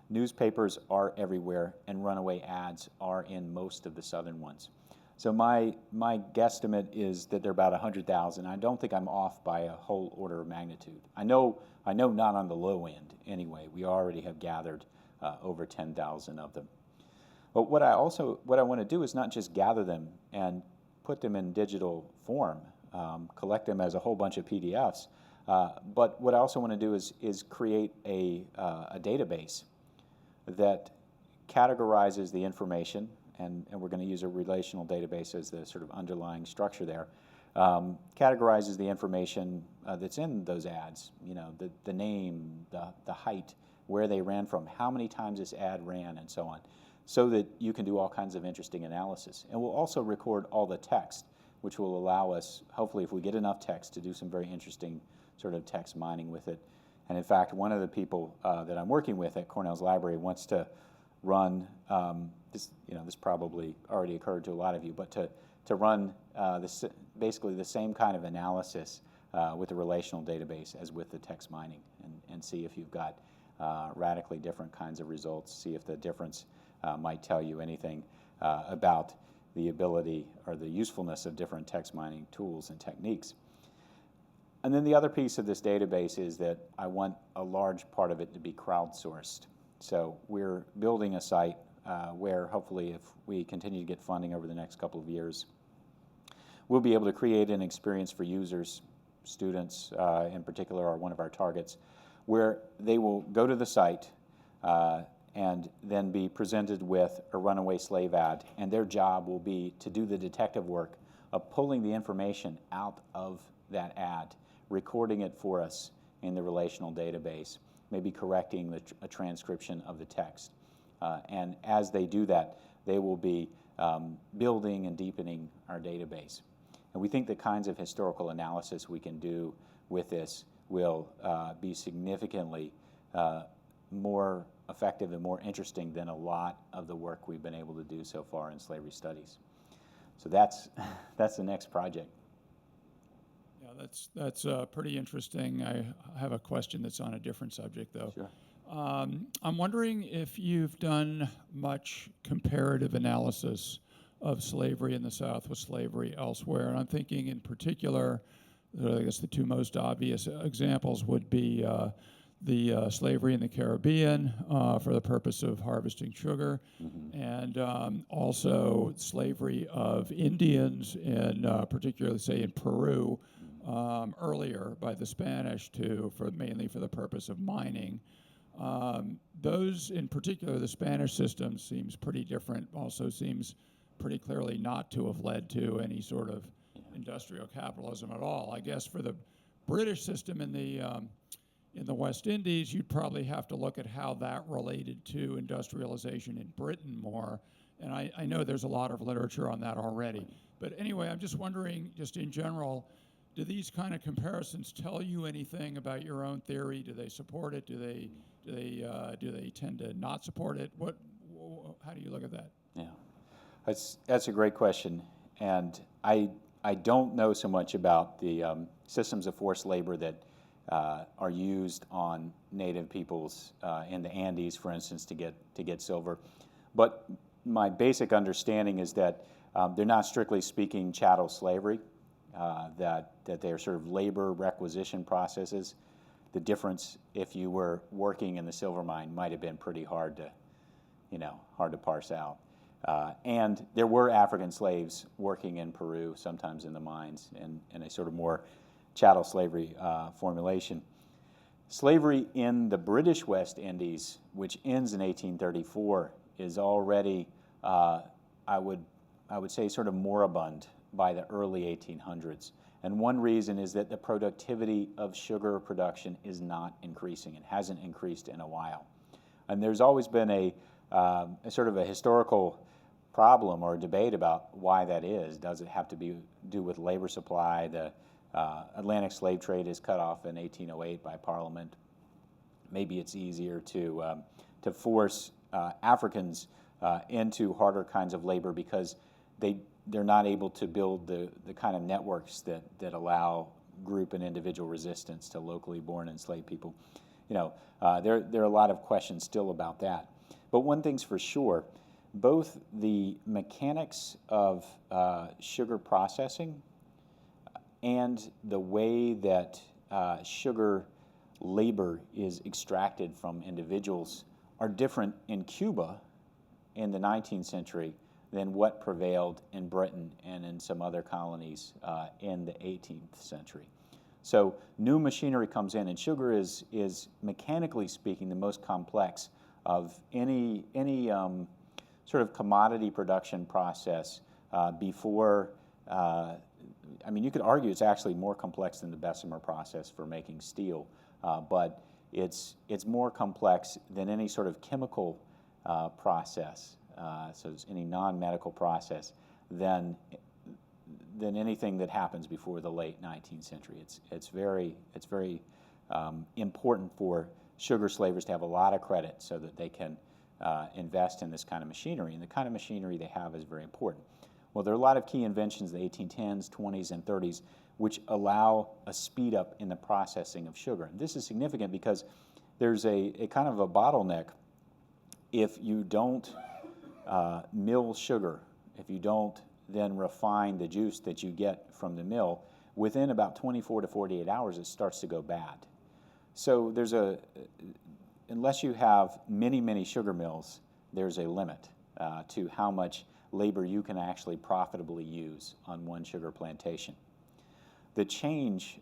Newspapers are everywhere, and runaway ads are in most of the southern ones. So my guesstimate is that there are about 100,000. I don't think I'm off by a whole order of magnitude. I know not on the low end anyway. We already have gathered over 10,000 of them. But what I want to do is not just gather them and put them in digital form, collect them as a whole bunch of PDFs, but what I also want to do is create a database that categorizes the information, and we're going to use a relational database as the sort of underlying structure there, categorizes the information that's in those ads, the name, the height, where they ran from, how many times this ad ran, and so on, so that you can do all kinds of interesting analysis. And we'll also record all the text, which will allow us, hopefully if we get enough text, to do some very interesting sort of text mining with it. And in fact, one of the people that I'm working with at Cornell's library wants to run, this probably already occurred to a lot of you, but to run basically the same kind of analysis with a relational database as with the text mining, and see if you've got radically different kinds of results, see if the difference might tell you anything about the ability or the usefulness of different text mining tools and techniques. And then the other piece of this database is that I want a large part of it to be crowdsourced. So we're building a site where hopefully if we continue to get funding over the next couple of years, we'll be able to create an experience for users, students in particular are one of our targets, where they will go to the site and then be presented with a runaway slave ad, and their job will be to do the detective work of pulling the information out of that ad, recording it for us in the relational database, maybe correcting a transcription of the text. And as they do that, they will be building and deepening our database. And we think the kinds of historical analysis we can do with this will be significantly more effective and more interesting than a lot of the work we've been able to do so far in slavery studies. So that's the next project. Yeah, that's pretty interesting. I have a question that's on a different subject, though. Sure. I'm wondering if you've done much comparative analysis of slavery in the South with slavery elsewhere. And I'm thinking in particular, I guess the 2 most obvious examples would be the slavery in the Caribbean for the purpose of harvesting sugar, and also slavery of Indians in particularly, say, in Peru, earlier by the Spanish mainly for the purpose of mining. Those, in particular, the Spanish system seems pretty different, also seems pretty clearly not to have led to any sort of industrial capitalism at all. I guess for the British system in the West Indies, you'd probably have to look at how that related to industrialization in Britain more. And I know there's a lot of literature on that already. But anyway, I'm just wondering, just in general, do these kind of comparisons tell you anything about your own theory? Do they support it? Do they tend to not support it? How do you look at that? Yeah, that's a great question, and I don't know so much about the systems of forced labor that are used on native peoples in the Andes, for instance, to get silver. But my basic understanding is that they're not strictly speaking chattel slavery, that they are sort of labor requisition processes. The difference, if you were working in the silver mine, might have been pretty hard to parse out. And there were African slaves working in Peru, sometimes in the mines, in a sort of more chattel slavery formulation. Slavery in the British West Indies, which ends in 1834, is already, I would say, sort of moribund by the early 1800s. And one reason is that the productivity of sugar production is not increasing. It hasn't increased in a while. And there's always been a sort of a historical problem or debate about why that is. Does it have to do with labor supply? The Atlantic slave trade is cut off in 1808 by Parliament. Maybe it's easier to force Africans into harder kinds of labor because they're not able to build the kind of networks that allow group and individual resistance to locally born enslaved people. There are a lot of questions still about that. But one thing's for sure, both the mechanics of sugar processing and the way that sugar labor is extracted from individuals are different in Cuba in the 19th century than what prevailed in Britain and in some other colonies in the 18th century. So new machinery comes in, and sugar is mechanically speaking the most complex of any sort of commodity production process before. You could argue it's actually more complex than the Bessemer process for making steel, but it's more complex than any sort of chemical process. So it's any non-medical process than anything that happens before the late 19th century. It's very important for sugar slavers to have a lot of credit so that they can invest in this kind of machinery, and the kind of machinery they have is very important. Well, there are a lot of key inventions in the 1810s, 20s, and 30s which allow a speed up in the processing of sugar. And this is significant because there's a kind of a bottleneck if you don't mill sugar, if you don't then refine the juice that you get from the mill. Within about 24 to 48 hours, it starts to go bad. So unless you have many, many sugar mills, there's a limit to how much labor you can actually profitably use on one sugar plantation. The change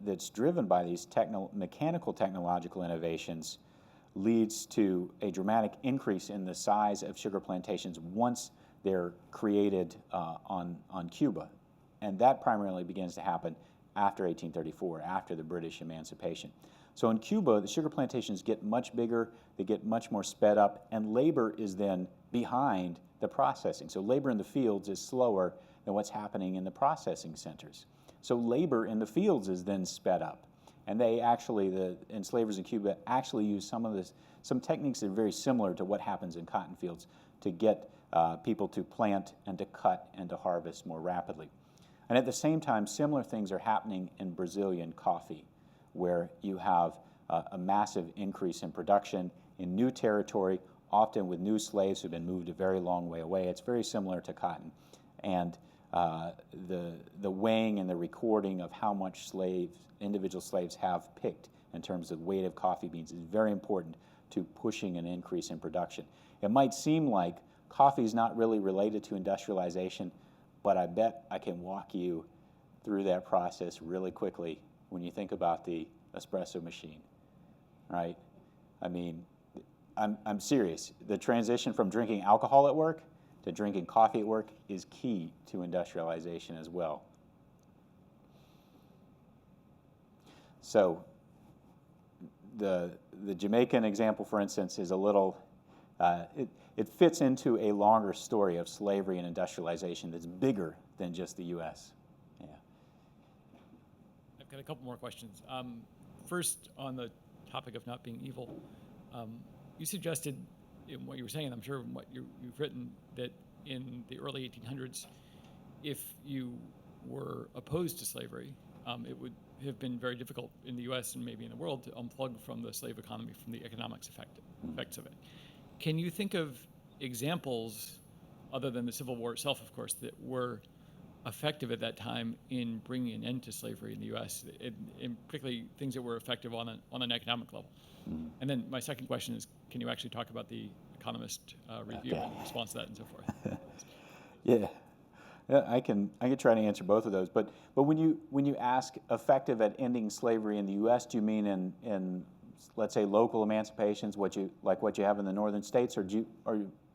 that's driven by these mechanical technological innovations leads to a dramatic increase in the size of sugar plantations once they're created on Cuba. And that primarily begins to happen after 1834, after the British Emancipation. So in Cuba, the sugar plantations get much bigger, they get much more sped up, and labor is then behind the processing. So labor in the fields is slower than what's happening in the processing centers. So labor in the fields is then sped up. And the enslavers in Cuba actually use some techniques that are very similar to what happens in cotton fields to get people to plant and to cut and to harvest more rapidly. And at the same time, similar things are happening in Brazilian coffee, where you have a massive increase in production in new territory, often with new slaves who've been moved a very long way away. It's very similar to cotton. And the weighing and the recording of how much individual slaves have picked in terms of weight of coffee beans is very important to pushing an increase in production. It might seem like coffee is not really related to industrialization, but I bet I can walk you through that process really quickly when you think about the espresso machine, right? I mean, I'm serious. The transition from drinking alcohol at work to drinking coffee at work is key to industrialization as well. So the Jamaican example, for instance, is a little, it fits into a longer story of slavery and industrialization that's bigger than just the U.S. Yeah. I've got a couple more questions. First, on the topic of not being evil, you suggested in what you were saying, and I'm sure in what you've written, that in the early 1800s, if you were opposed to slavery, it would have been very difficult in the U.S. and maybe in the world to unplug from the slave economy, from the economics effects of it. Can you think of examples, other than the Civil War itself, of course, that were effective at that time in bringing an end to slavery in the U.S., and particularly things that were effective on an economic level? And then my second question is, can you actually talk about the Economist review and response to that and so forth? Yeah. Yeah, I can try to answer both of those. But when you ask effective at ending slavery in the U.S., do you mean in let's say local emancipations, what you have in the northern states, or do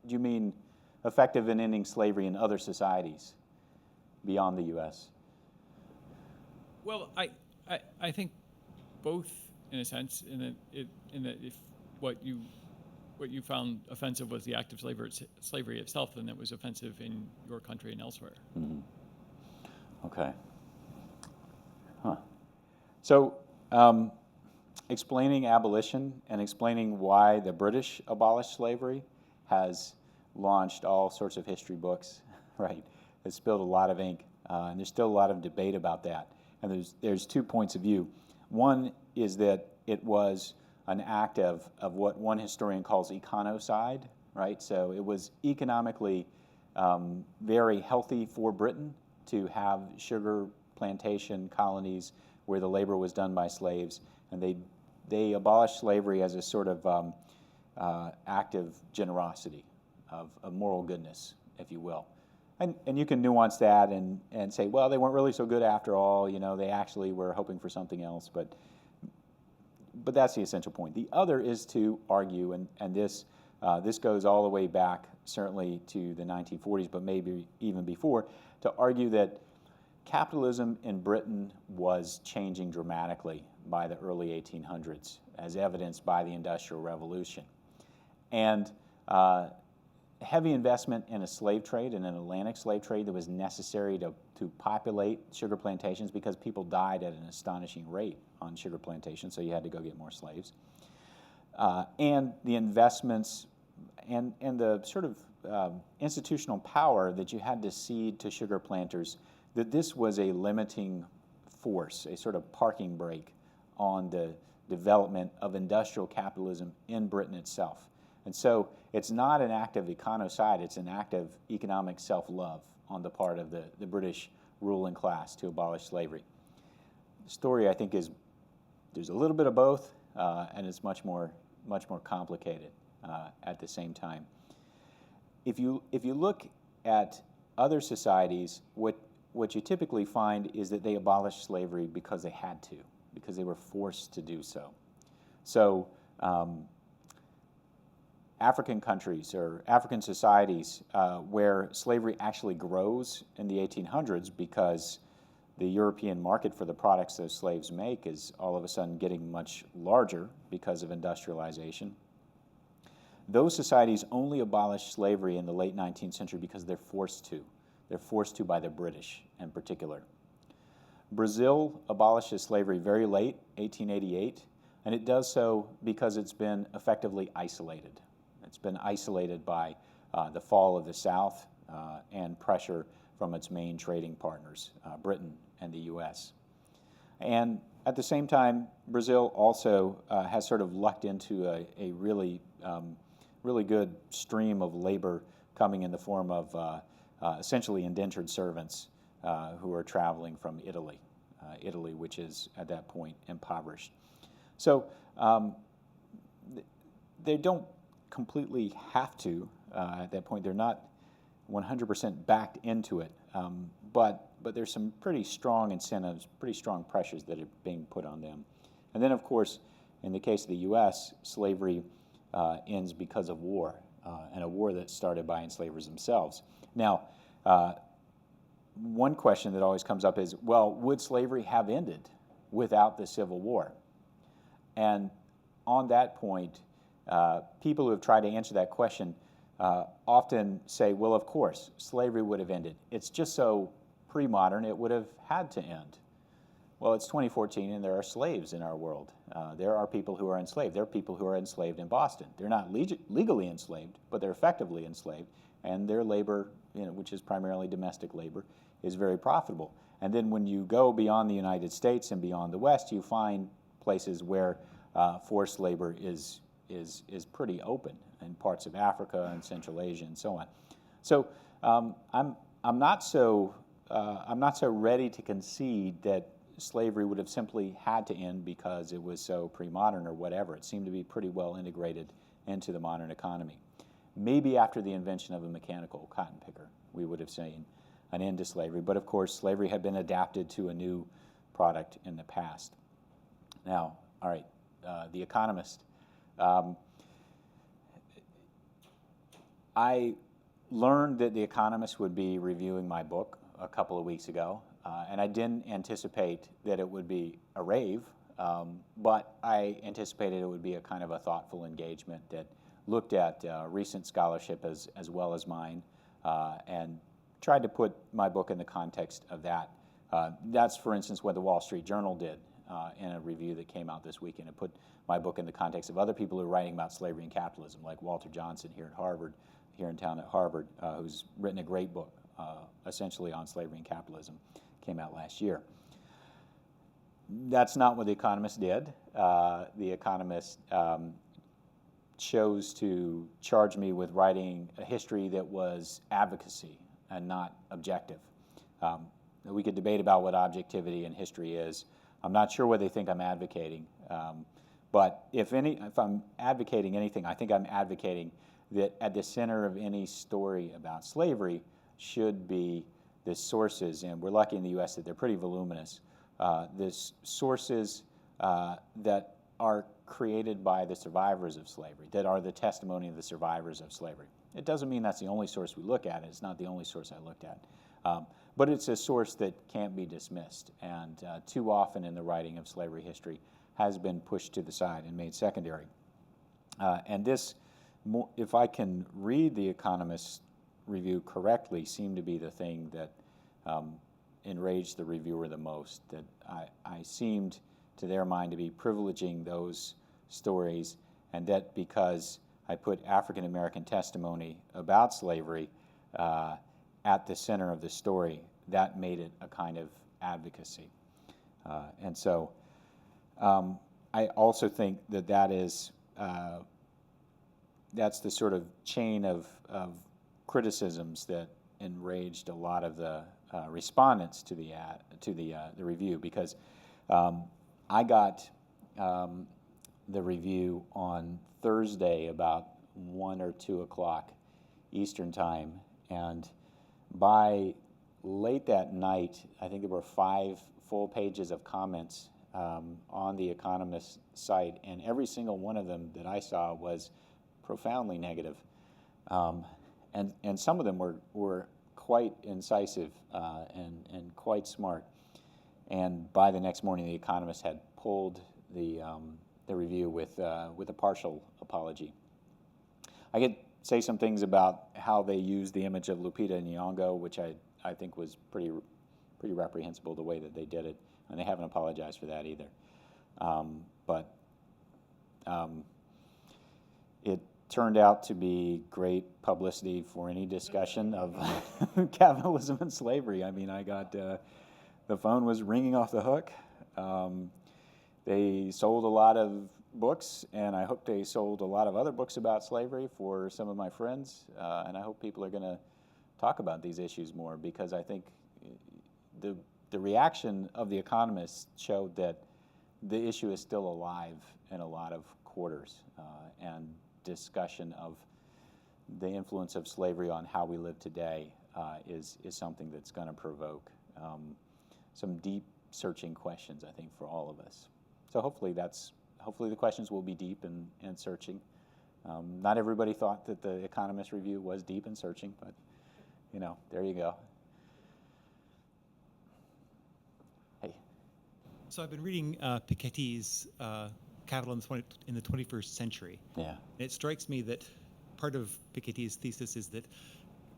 you mean effective in ending slavery in other societies beyond the U.S.? Well, I think both, in a sense, in that if what you found offensive was the act of slavery itself, then it was offensive in your country and elsewhere. Mm-hmm. Okay. Huh. So, explaining abolition and explaining why the British abolished slavery has launched all sorts of history books, right? It's spilled a lot of ink, and there's still a lot of debate about that. And there's 2 points of view. One is that it was an act of what one historian calls econocide, right? So it was economically very healthy for Britain to have sugar plantation colonies where the labor was done by slaves, and they abolished slavery as a sort of act of generosity, of moral goodness, if you will. And you can nuance that and say, well, they weren't really so good after all, they actually were hoping for something else, but that's the essential point. The other is to argue, and this goes all the way back certainly to the 1940s, but maybe even before, to argue that capitalism in Britain was changing dramatically by the early 1800s, as evidenced by the Industrial Revolution. And heavy investment in a slave trade, in an Atlantic slave trade that was necessary to populate sugar plantations because people died at an astonishing rate on sugar plantations, so you had to go get more slaves. And the investments and the sort of institutional power that you had to cede to sugar planters, that this was a limiting force, a sort of parking brake on the development of industrial capitalism in Britain itself. And so it's not an act of econocide, it's an act of economic self-love on the part of the British ruling class to abolish slavery. The story, I think, is there's a little bit of both, and it's much more complicated at the same time. If you look at other societies, what you typically find is that they abolished slavery because they had to, because they were forced to do so. So African countries or African societies where slavery actually grows in the 1800s because the European market for the products those slaves make is all of a sudden getting much larger because of industrialization. Those societies only abolished slavery in the late 19th century because they're forced to. They're forced to by the British in particular. Brazil abolishes slavery very late, 1888, and it does so because it's been effectively isolated. It's been isolated by the fall of the South and pressure from its main trading partners, Britain and the U.S. And at the same time, Brazil also has sort of lucked into a really good stream of labor coming in the form of essentially indentured servants who are traveling from Italy, which is at that point impoverished. So they don't completely have to at that point. They're not 100% backed into it, but there's some pretty strong incentives, pretty strong pressures that are being put on them. And then, of course, In the case of the U.S., slavery ends because of war, and a war that's started by enslavers themselves. Now, one question that always comes up is, well, would slavery have ended without the Civil War? And on that point, people who have tried to answer that question often say, well, of course, slavery would have ended. It's just so pre-modern, it would have had to end. Well, it's 2014, and there are slaves in our world. There are people who are enslaved. There are people who are enslaved in Boston. They're not legally enslaved, but they're effectively enslaved, and their labor, which is primarily domestic labor, is very profitable. And then when you go beyond the United States and beyond the West, you find places where forced labor is pretty open in parts of Africa and Central Asia and so on. So I'm not so ready to concede that slavery would have simply had to end because it was so pre-modern or whatever. It seemed to be pretty well integrated into the modern economy. Maybe after the invention of a mechanical cotton picker, we would have seen an end to slavery. But of course, slavery had been adapted to a new product in the past. Now, all right, The Economist. I learned that The Economist would be reviewing my book a couple of weeks ago, and I didn't anticipate that it would be a rave, but I anticipated it would be a kind of a thoughtful engagement that looked at recent scholarship as well as mine, and tried to put my book in the context of that. That's, for instance, what the Wall Street Journal did in a review that came out this weekend. It put my book in the context of other people who are writing about slavery and capitalism, like Walter Johnson here in town at Harvard, who's written a great book essentially on slavery and capitalism, came out last year. That's not what The Economist did. The Economist chose to charge me with writing a history that was advocacy and not objective. We could debate about what objectivity in history is. I'm not sure what they think I'm advocating, but if I'm advocating anything, I think I'm advocating that at the center of any story about slavery should be the sources, and we're lucky in the U.S. that they're pretty voluminous, the sources that are created by the survivors of slavery, that are the testimony of the survivors of slavery. It doesn't mean that's the only source we look at. It's not the only source I looked at. But it's a source that can't be dismissed, and too often in the writing of slavery history has been pushed to the side and made secondary. And this, if I can read The Economist review correctly, seemed to be the thing that enraged the reviewer the most, that I seemed, to their mind, to be privileging those stories, and that because I put African American testimony about slavery at the center of the story, that made it a kind of advocacy. And so I also think that that's the sort of chain of criticisms that enraged a lot of the respondents to the review, because I got the review on Thursday about 1 or 2 o'clock Eastern time, and by late that night, I think there were 5 full pages of comments on the Economist site, and every single one of them that I saw was profoundly negative. And some of them were quite incisive and quite smart. And by the next morning, The Economist had pulled the review with a partial apology. I could say some things about how they used the image of Lupita Nyong'o, which I think was pretty reprehensible the way that they did it, and they haven't apologized for that either. But it turned out to be great publicity for any discussion of capitalism and slavery. I mean, I got the phone was ringing off the hook. They sold a lot of books, and I hope they sold a lot of other books about slavery for some of my friends, and I hope people are going to talk about these issues more, because I think the reaction of The Economist showed that the issue is still alive in a lot of quarters, and discussion of the influence of slavery on how we live today is something that's going to provoke some deep searching questions, I think, for all of us. So hopefully that's hopefully the questions will be deep and searching. Not everybody thought that the Economist Review was deep and searching, but there you go. Hey. So I've been reading Piketty's Capitalism in the 21st Century. Yeah. And it strikes me that part of Piketty's thesis is that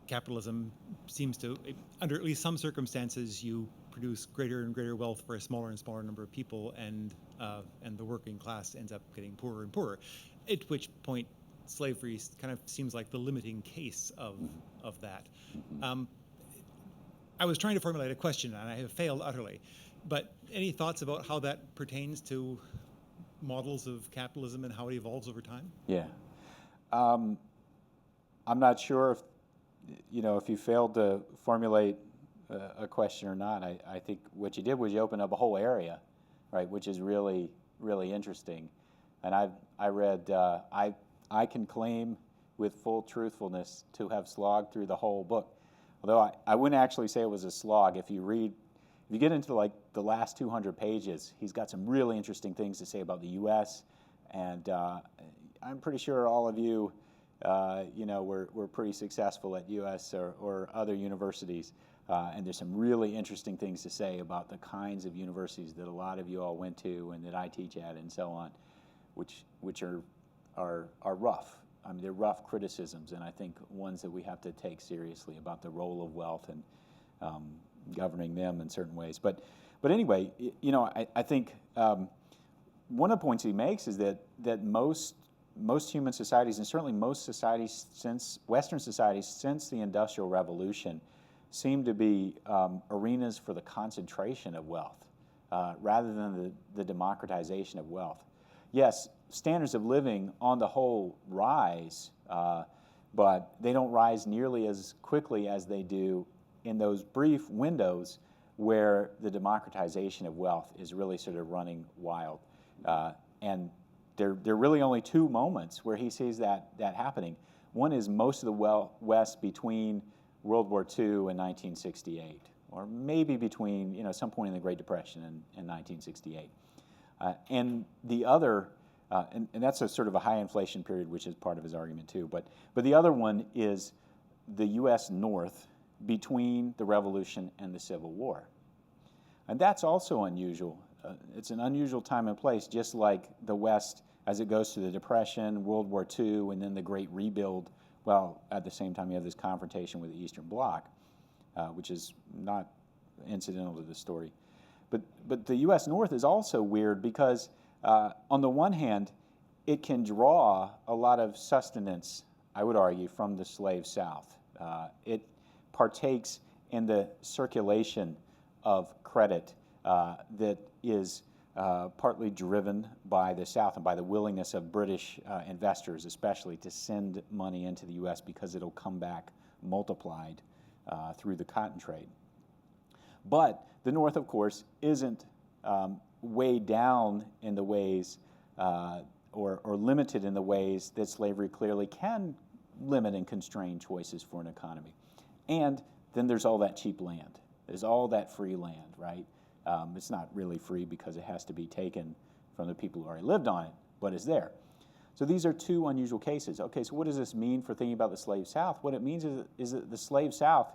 capitalism seems to, under at least some circumstances, you produce greater and greater wealth for a smaller and smaller number of people, and the working class ends up getting poorer and poorer. At which point, slavery kind of seems like the limiting case of that. I was trying to formulate a question, and I have failed utterly. But any thoughts about how that pertains to models of capitalism and how it evolves over time? Yeah. I'm not sure if you failed to formulate a question or not. I think what you did was you opened up a whole area, right, which is really, really interesting. And I read, I can claim with full truthfulness to have slogged through the whole book. Although I wouldn't actually say it was a slog. If you get into like the last 200 pages, he's got some really interesting things to say about the U.S. And I'm pretty sure all of you, were pretty successful at U.S. or other universities. And there's some really interesting things to say about the kinds of universities that a lot of you all went to and that I teach at and so on, which are rough. I mean, they're rough criticisms, and I think ones that we have to take seriously about the role of wealth and governing them in certain ways. But anyway, I think one of the points he makes is that most human societies, and certainly most societies Western societies since the Industrial Revolution, seem to be arenas for the concentration of wealth rather than the democratization of wealth. Yes, standards of living on the whole rise, but they don't rise nearly as quickly as they do in those brief windows where the democratization of wealth is really sort of running wild. And there are really only two moments where he sees that happening. One is most of the West between World War II and 1968, or maybe between some point in the Great Depression and 1968. And the other, and that's a sort of a high inflation period, which is part of his argument too. But the other one is the U.S. North between the Revolution and the Civil War. And that's also unusual. It's an unusual time and place, just like the West as it goes through the Depression, World War II, and then the Great Rebuild. Well, at the same time, you have this confrontation with the Eastern Bloc, which is not incidental to the story. But the U.S. North is also weird because, on the one hand, it can draw a lot of sustenance, I would argue, from the slave South. It partakes in the circulation of credit that is partly driven by the South and by the willingness of British investors, especially, to send money into the U.S. because it'll come back multiplied through the cotton trade. But the North, of course, isn't weighed down in the ways or limited in the ways that slavery clearly can limit and constrain choices for an economy. And then there's all that cheap land. There's all that free land, right? It's not really free because it has to be taken from the people who already lived on it, but it's there. So these are two unusual cases. Okay, so what does this mean for thinking about the slave South? What it means is that the slave South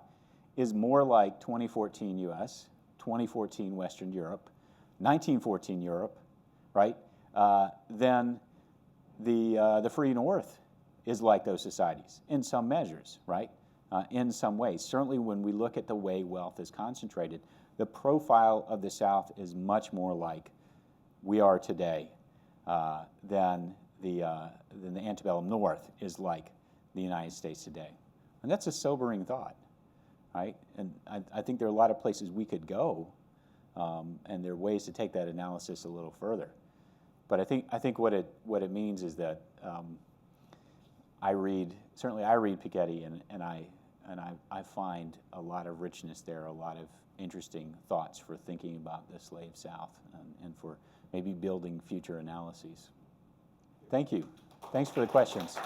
is more like 2014 U.S., 2014 Western Europe, 1914 Europe, right, than the free North is like those societies in some measures, right, in some ways. Certainly when we look at the way wealth is concentrated, the profile of the South is much more like we are today than the antebellum North is like the United States today. And that's a sobering thought, right? And I think there are a lot of places we could go, and there are ways to take that analysis a little further. But I think what it means is that I read Piketty, and I find a lot of richness there, a lot of interesting thoughts for thinking about the slave South and for maybe building future analyses. Thank you. Thanks for the questions.